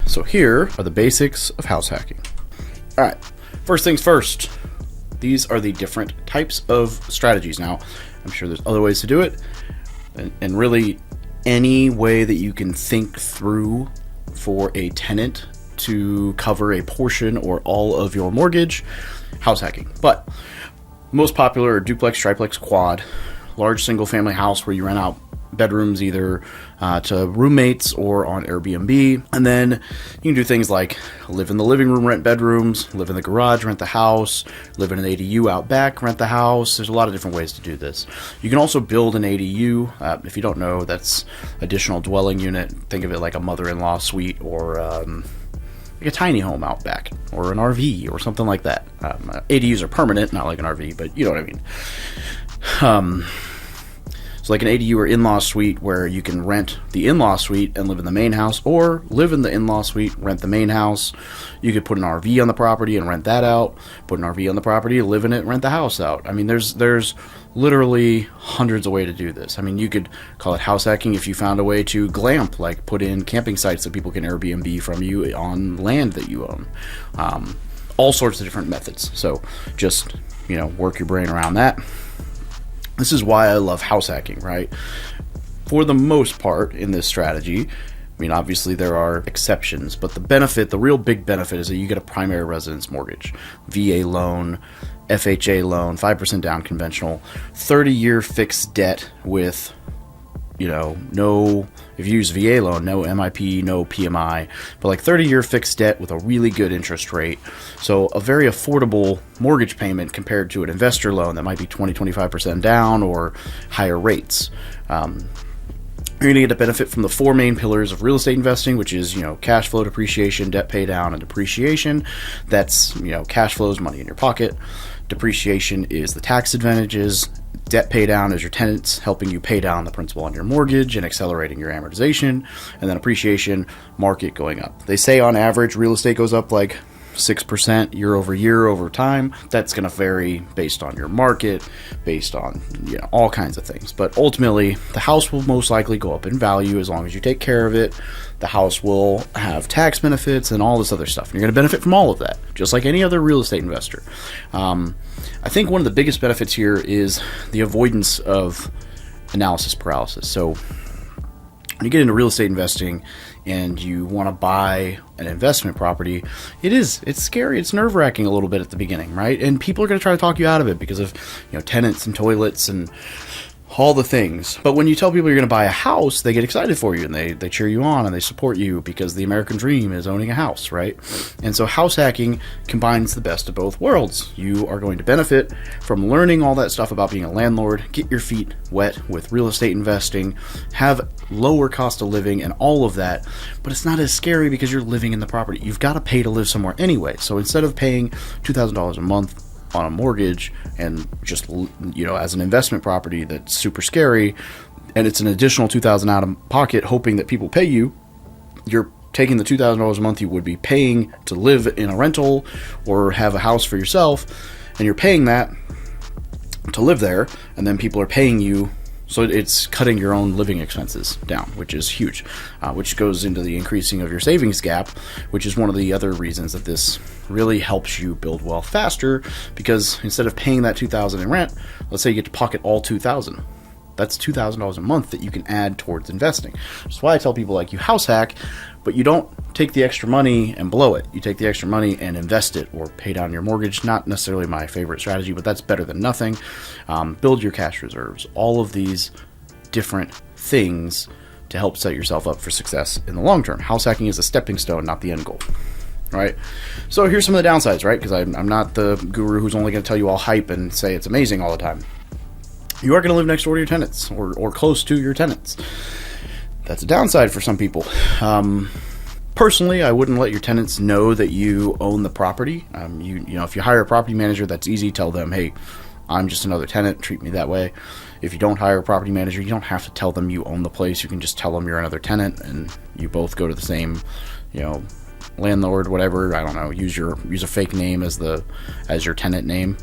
So here are the basics of house hacking. All right, first things first. These are the different types of strategies. Now, I'm sure there's other ways to do it, and really any way that you can think through for a tenant to cover a portion or all of your mortgage, house hacking. But most popular are duplex, triplex, quad, large single family house where you rent out bedrooms either to roommates or on Airbnb. And then you can do things like live in the living room, rent bedrooms, live in the garage, rent the house, live in an ADU out back, rent the house. There's a lot of different ways to do this. You can also build an ADU. If you don't know, that's additional dwelling unit. Think of it like a mother-in-law suite or like a tiny home out back or an RV or something like that. ADUs are permanent, not like an RV, but you know what I mean. So like an ADU or in-law suite where you can rent the in-law suite and live in the main house, or live in the in-law suite, rent the main house. You could put an RV on the property and rent that out, put an RV on the property, live in it, rent the house out. I mean, there's literally hundreds of ways to do this. I mean, you could call it house hacking if you found a way to glamp, like put in camping sites that people can Airbnb from you on land that you own. All sorts of different methods. So just, work your brain around that. This is why I love house hacking, right? For the most part in this strategy, I mean, obviously there are exceptions, but the real big benefit is that you get a primary residence mortgage, VA loan, FHA loan, 5% down conventional, 30-year fixed debt with, if you use VA loan, no MIP, no PMI, but like 30-year fixed debt with a really good interest rate. So a very affordable mortgage payment compared to an investor loan that might be 20-25% down or higher rates. You're going to get a benefit from the four main pillars of real estate investing, which is, cash flow, depreciation, debt pay down, and depreciation. That's, cash flow is money in your pocket. Depreciation is the tax advantages. Debt pay down is your tenants helping you pay down the principal on your mortgage and accelerating your amortization. And then appreciation, market going up. They say on average real estate goes up like 6% year over year over time. That's going to vary based on your market, based on all kinds of things. But ultimately, the house will most likely go up in value as long as you take care of it. The house will have tax benefits and all this other stuff. And you're going to benefit from all of that, just like any other real estate investor. I think one of the biggest benefits here is the avoidance of analysis paralysis. So when you get into real estate investing and you want to buy an investment property, it's scary. It's nerve-wracking a little bit at the beginning, right? And people are going to try to talk you out of it because of, tenants and toilets and all the things. But when you tell people you're going to buy a house, they get excited for you and they cheer you on and they support you because the American dream is owning a house, right? And so house hacking combines the best of both worlds. You are going to benefit from learning all that stuff about being a landlord, get your feet wet with real estate investing, have lower cost of living and all of that, but it's not as scary because you're living in the property. You've got to pay to live somewhere anyway. So instead of paying $2,000 a month on a mortgage and just as an investment property that's super scary and it's an additional $2,000 out of pocket hoping that people pay you, you're taking the $2,000 a month you would be paying to live in a rental or have a house for yourself, and you're paying that to live there, and then people are paying you. So it's cutting your own living expenses down, which is huge, which goes into the increasing of your savings gap, which is one of the other reasons that this really helps you build wealth faster, because instead of paying that $2,000 in rent, let's say you get to pocket all $2,000. That's $2,000 a month that you can add towards investing. That's why I tell people you house hack, but you don't take the extra money and blow it. You take the extra money and invest it or pay down your mortgage. Not necessarily my favorite strategy, but that's better than nothing. Build your cash reserves. All of these different things to help set yourself up for success in the long term. House hacking is a stepping stone, not the end goal. Right? So here's some of the downsides, right? Because I'm not the guru who's only going to tell you all hype and say it's amazing all the time. You are going to live next door to your tenants or close to your tenants. That's a downside for some people. Personally, I wouldn't let your tenants know that you own the property. If you hire a property manager, that's easy. Tell them, hey, I'm just another tenant. Treat me that way. If you don't hire a property manager, you don't have to tell them you own the place. You can just tell them you're another tenant and you both go to the same, landlord, whatever. I don't know. Use a fake name as your tenant name.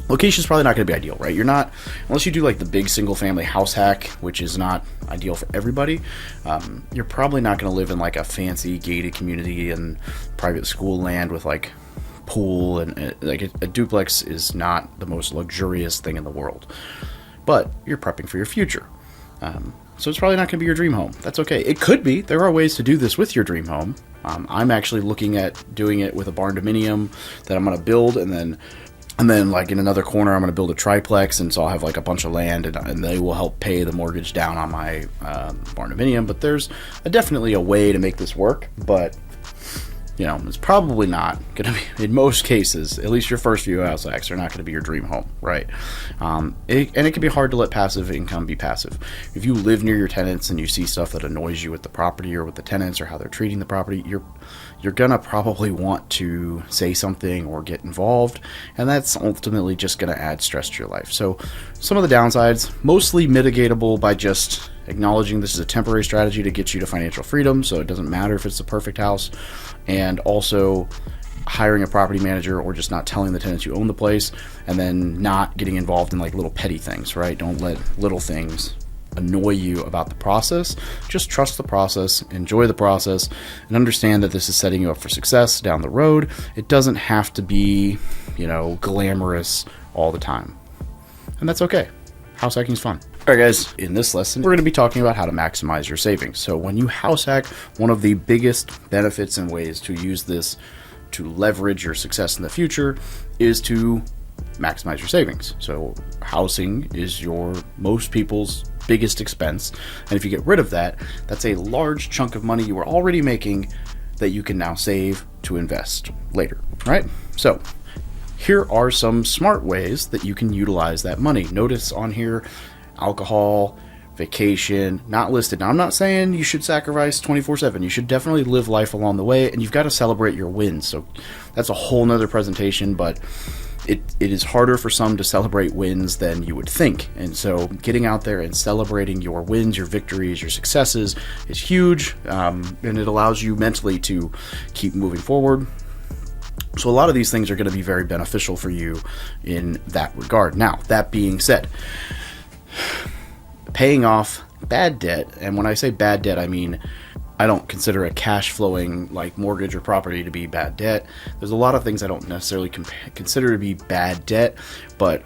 Location is probably not going to be ideal, right? You're not, unless you do like the big single family house hack, which is not ideal for everybody. You're probably not going to live in like a fancy gated community and private school land with like pool and like a duplex is not the most luxurious thing in the world. But you're prepping for your future. So it's probably not going to be your dream home. That's okay. It could be. There are ways to do this with your dream home. I'm actually looking at doing it with a barn dominium that I'm going to build, and then like in another corner I'm going to build a triplex, and so I'll have like a bunch of land, and they will help pay the mortgage down on my barn dominium. But there's definitely a way to make this work, but it's probably not going to be, in most cases, at least your first few house hacks are not going to be your dream home, right? And it can be hard to let passive income be passive. If you live near your tenants and you see stuff that annoys you with the property or with the tenants or how they're treating the property, you're going to probably want to say something or get involved, and that's ultimately just going to add stress to your life. So some of the downsides, mostly mitigatable by just acknowledging this is a temporary strategy to get you to financial freedom, so it doesn't matter if it's the perfect house, and also hiring a property manager or just not telling the tenants you own the place, and then not getting involved in like little petty things, right? Don't let little things annoy you about the process. Just trust the process, enjoy the process, and understand that this is setting you up for success down the road. It doesn't have to be, glamorous all the time. And that's okay. House hacking is fun. All right, guys, in this lesson, we're going to be talking about how to maximize your savings. So when you house hack, one of the biggest benefits and ways to use this to leverage your success in the future is to maximize your savings. So housing is most people's biggest expense. And if you get rid of that, that's a large chunk of money you were already making that you can now save to invest later, right? So here are some smart ways that you can utilize that money. Notice on here, alcohol, vacation, not listed. Now, I'm not saying you should sacrifice 24/7. You should definitely live life along the way, and you've got to celebrate your wins. So that's a whole nother presentation, but it is harder for some to celebrate wins than you would think. And so getting out there and celebrating your wins, your victories, your successes is huge, and it allows you mentally to keep moving forward. So a lot of these things are going to be very beneficial for you in that regard. Now, that being said, paying off bad debt, and when I say bad debt, I mean I don't consider a cash flowing like mortgage or property to be bad debt. There's a lot of things I don't necessarily consider to be bad debt, but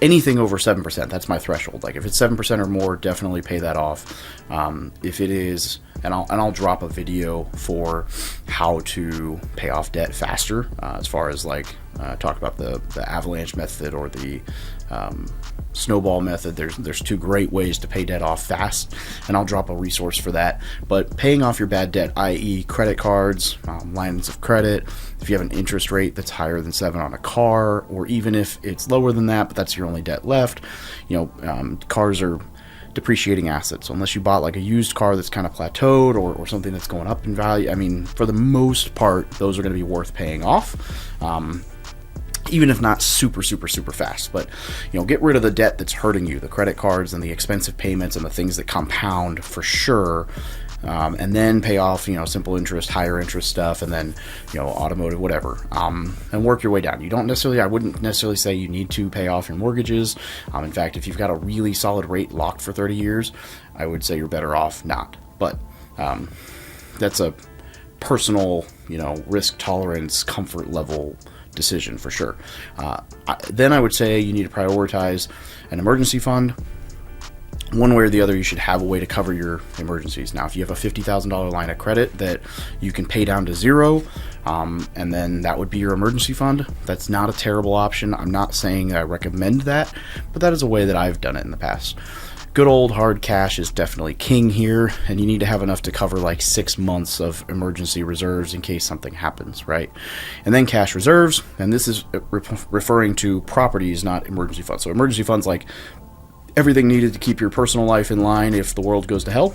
anything over 7%, that's my threshold. Like if it's 7% or more, definitely pay that off. If it is, and I'll drop a video for how to pay off debt faster, as far as like talk about the avalanche method or the snowball method. There's two great ways to pay debt off fast, and I'll drop a resource for that. But paying off your bad debt, i.e. credit cards, lines of credit, if you have an interest rate that's higher than 7 on a car, or even if it's lower than that, but that's your only debt left, cars are depreciating assets. So unless you bought like a used car that's kind of plateaued or something that's going up in value, I mean, for the most part, those are going to be worth paying off. Even if not super fast. But get rid of the debt that's hurting you, the credit cards and the expensive payments and the things that compound for sure, and then pay off simple interest, higher interest stuff, and then automotive, whatever, and work your way down. I wouldn't necessarily say you need to pay off your mortgages. In fact, if you've got a really solid rate locked for 30 years, I would say you're better off not. But that's a personal risk tolerance, comfort level decision for sure. Then I would say you need to prioritize an emergency fund. One way or the other, you should have a way to cover your emergencies. Now, if you have a $50,000 line of credit that you can pay down to zero, and then that would be your emergency fund, that's not a terrible option. I'm not saying I recommend that, but that is a way that I've done it in the past. Good old hard cash is definitely king here, and you need to have enough to cover like 6 months of emergency reserves in case something happens, right? And then cash reserves, and this is referring to properties, not emergency funds. So emergency funds, like everything needed to keep your personal life in line if the world goes to hell.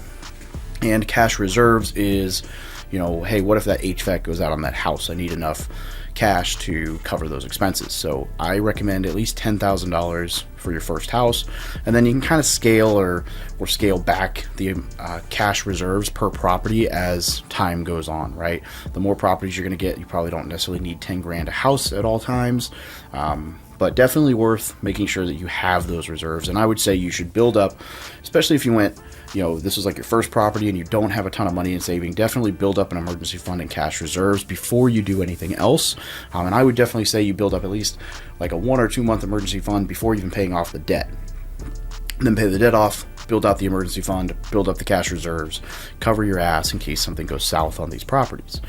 And cash reserves is, hey, what if that HVAC goes out on that house? I need enough cash to cover those expenses. So I recommend at least $10,000 for your first house, and then you can kind of scale or scale back the cash reserves per property as time goes on, right? The more properties you're going to get, you probably don't necessarily need 10 grand a house at all times. but definitely worth making sure that you have those reserves. And I would say you should build up, especially if you went, this is like your first property and you don't have a ton of money in saving, definitely build up an emergency fund and cash reserves before you do anything else. And I would definitely say you build up at least like a 1 or 2 month emergency fund before even paying off the debt. And then pay the debt off, build out the emergency fund, build up the cash reserves, cover your ass in case something goes south on these properties.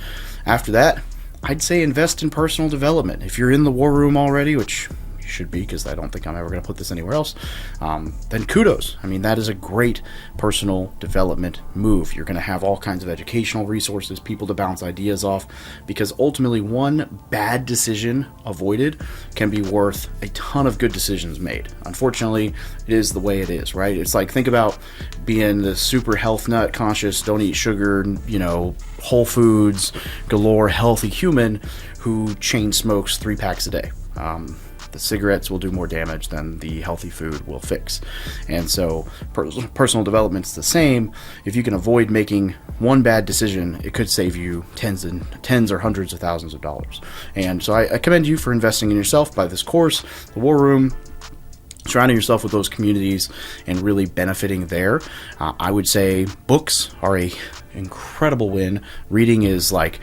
After that, I'd say invest in personal development. If you're in the war room already, which you should be, because I don't think I'm ever going to put this anywhere else, then kudos. I mean, that is a great personal development move. You're going to have all kinds of educational resources, people to bounce ideas off, because ultimately one bad decision avoided can be worth a ton of good decisions made. Unfortunately, it is the way it is, right? It's like, think about being the super health nut conscious, don't eat sugar, whole foods galore healthy human who chain smokes 3 packs a day. The cigarettes will do more damage than the healthy food will fix. And so personal development's the same. If you can avoid making one bad decision, it could save you tens or hundreds of thousands of dollars. And so I commend you for investing in yourself by this course, the War Room, surrounding yourself with those communities and really benefiting there. I would say books are a incredible win. Reading is like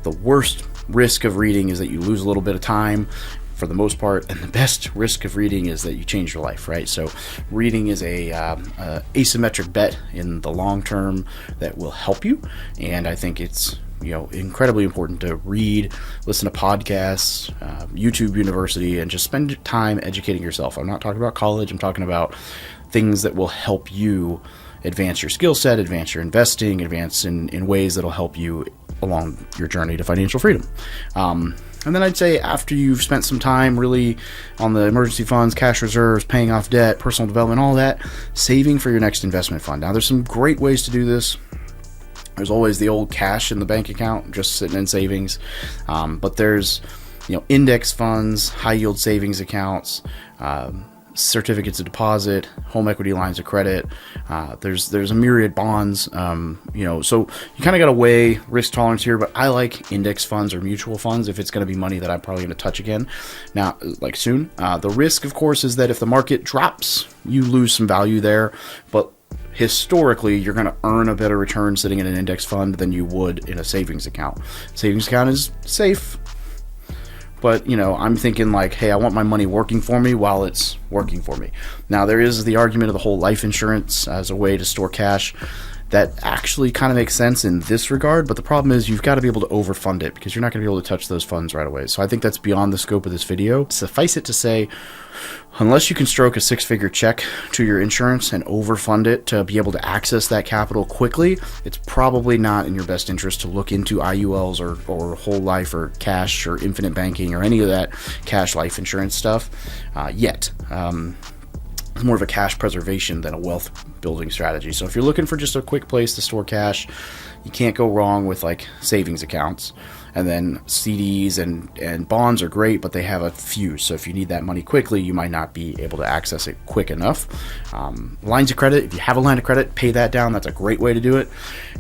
the worst risk of reading is that you lose a little bit of time for the most part, and the best risk of reading is that you change your life, right? So reading is a asymmetric bet in the long term that will help you, and I think it's incredibly important to read, listen to podcasts, YouTube University, and just spend time educating yourself. I'm not talking about college, I'm talking about things that will help you advance your skill set, advance your investing, advance in ways that'll help you along your journey to financial freedom. And then I'd say after you've spent some time really on the emergency funds, cash reserves, paying off debt, personal development, all that, saving for your next investment fund. Now, there's some great ways to do this. There's always the old cash in the bank account, just sitting in savings. But there's, index funds, high yield savings accounts, certificates of deposit, home equity lines of credit. There's a myriad bonds. So you kind of got to weigh risk tolerance here, but I like index funds or mutual funds if it's going to be money that I'm probably going to touch again now, like soon. The risk, of course, is that if the market drops, you lose some value there, but historically, you're going to earn a better return sitting in an index fund than you would in a savings account. Savings account is safe, but, I'm thinking like, hey, I want my money working for me while it's working for me. Now, there is the argument of the whole life insurance as a way to store cash. That actually kind of makes sense in this regard, but the problem is you've got to be able to overfund it because you're not going to be able to touch those funds right away. So I think that's beyond the scope of this video. Suffice it to say, unless you can stroke a 6-figure check to your insurance and overfund it to be able to access that capital quickly, it's probably not in your best interest to look into IULs or whole life or cash or infinite banking or any of that cash life insurance stuff yet. It's more of a cash preservation than a wealth building strategy. So if you're looking for just a quick place to store cash, you can't go wrong with like savings accounts. And then CDs and bonds are great, but they have a fuse. So if you need that money quickly, you might not be able to access it quick enough. Lines of credit, if you have a line of credit, pay that down. That's a great way to do it.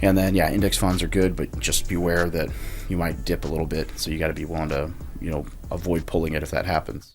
And then, index funds are good, but just beware that you might dip a little bit. So you got to be willing to, avoid pulling it if that happens.